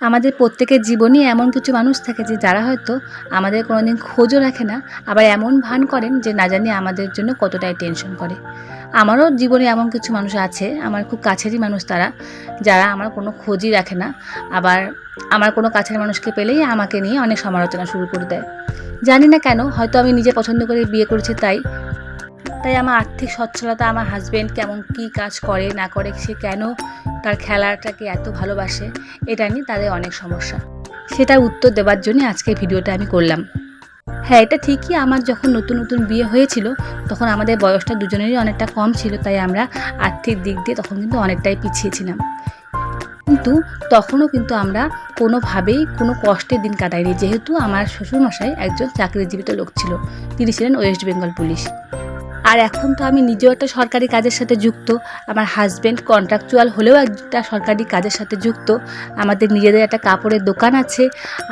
আমাদের প্রত্যেকের জীবনেই এমন কিছু মানুষ থাকে যে যারা হয়তো আমাদের কোনোদিন খোঁজও রাখে না, আবার এমন ভান করেন যে না জানি আমাদের জন্য কতটাই টেনশন করে। আমারও জীবনে এমন কিছু মানুষ আছে, আমার খুব কাছেরই মানুষ তারা, যারা আমার কোনো খোঁজই রাখে না, আবার আমার কোনো কাছের মানুষকে পেলেই আমাকে নিয়ে অনেক সমালোচনা শুরু করে দেয়। জানি না কেন, হয়তো আমি নিজে পছন্দ করে বিয়ে করেছি তাই আমার আর্থিক সচ্ছলতা, আমার হাজব্যান্ড কেমন কী কাজ করে না করে, সে কেন তার খেলাটাকে এত ভালোবাসে, এটা নিয়ে তাদের অনেক সমস্যা। সেটার উত্তর দেওয়ার জন্য আজকে ভিডিওটা আমি করলাম। হ্যাঁ, এটা ঠিকই, আমার যখন নতুন নতুন বিয়ে হয়েছিল তখন আমাদের বয়সটা দুজনেরই অনেকটা কম ছিল, তাই আমরা আর্থিক দিক দিয়ে তখন কিন্তু অনেকটাই পিছিয়ে ছিলাম। কিন্তু তখনও কিন্তু আমরা কোনোভাবেই কোনো কষ্টের দিন কাটাইনি, যেহেতু আমার শ্বশুরমশাই একজন চাকরিজীবিত লোক ছিল, তিনি ছিলেন ওয়েস্ট বেঙ্গল পুলিশ। আর এখন তো আমি নিজেও একটা সরকারি কাজের সাথে যুক্ত, আমার হাজব্যান্ড কন্ট্রাকচুয়াল হলেও একটা সরকারি কাজের সাথে যুক্ত, আমাদের নিজেদের একটা কাপড়ের দোকান আছে,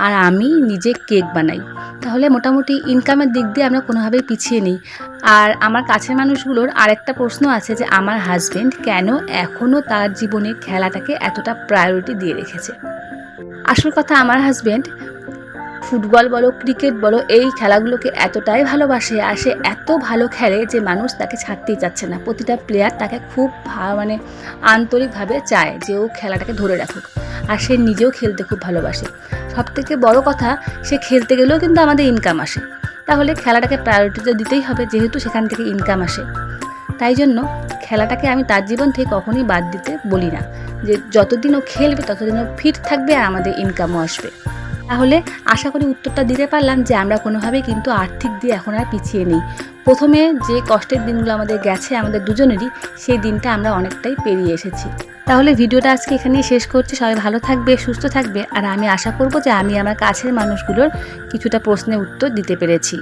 আর আমি নিজে কেক বানাই। তাহলে মোটামুটি ইনকামের দিক দিয়ে আমরা কোনোভাবেই পিছিয়ে নেই। আর আমার কাছের মানুষগুলোর আরেকটা প্রশ্ন আছে যে আমার হাজব্যান্ড কেন এখনও তার জীবনে খেলাটাকে এতটা প্রায়োরিটি দিয়ে রেখেছে। আসল কথা, আমার হাজব্যান্ড ফুটবল বলো, ক্রিকেট বলো, এই খেলাগুলোকে এতটাই ভালোবাসে, আর সে এত ভালো খেলে যে মানুষ তাকে ছাড়তেই চাচ্ছে না। প্রতিটা প্লেয়ার তাকে খুব আন্তরিকভাবে চায় যে ও খেলাটাকে ধরে রাখুক, আর সে নিজেও খেলতে খুব ভালোবাসে। সবথেকে বড় কথা, সে খেলতে গেলেও কিন্তু আমাদের ইনকাম আসে, তাহলে খেলাটাকে প্রায়োরিটি তো দিতেই হবে, যেহেতু সেখান থেকে ইনকাম আসে। তাই জন্য খেলাটাকে আমি তার জীবন থেকে কখনোই বাদ দিতে বলি না, যে যতদিন ও খেলবে ততদিন ও ফিট থাকবে আর আমাদের ইনকামও আসবে। তাহলে আশা করি উত্তরটা দিতে পারলাম যে আমরা কোনোভাবেই কিন্তু আর্থিক দিয়ে এখন আর পিছিয়ে নেই। প্রথমে যে কষ্টের দিনগুলো আমাদের গেছে আমাদের দুজনেরই, সেই দিনটা আমরা অনেকটাই পেরিয়ে এসেছি। তাহলে ভিডিওটা আজকে এখানেই শেষ করছি। সবাই ভালো থাকবে, সুস্থ থাকবে, আর আমি আশা করব যে আমি আমার কাছের মানুষগুলোর কিছুটা প্রশ্নের উত্তর দিতে পেরেছি।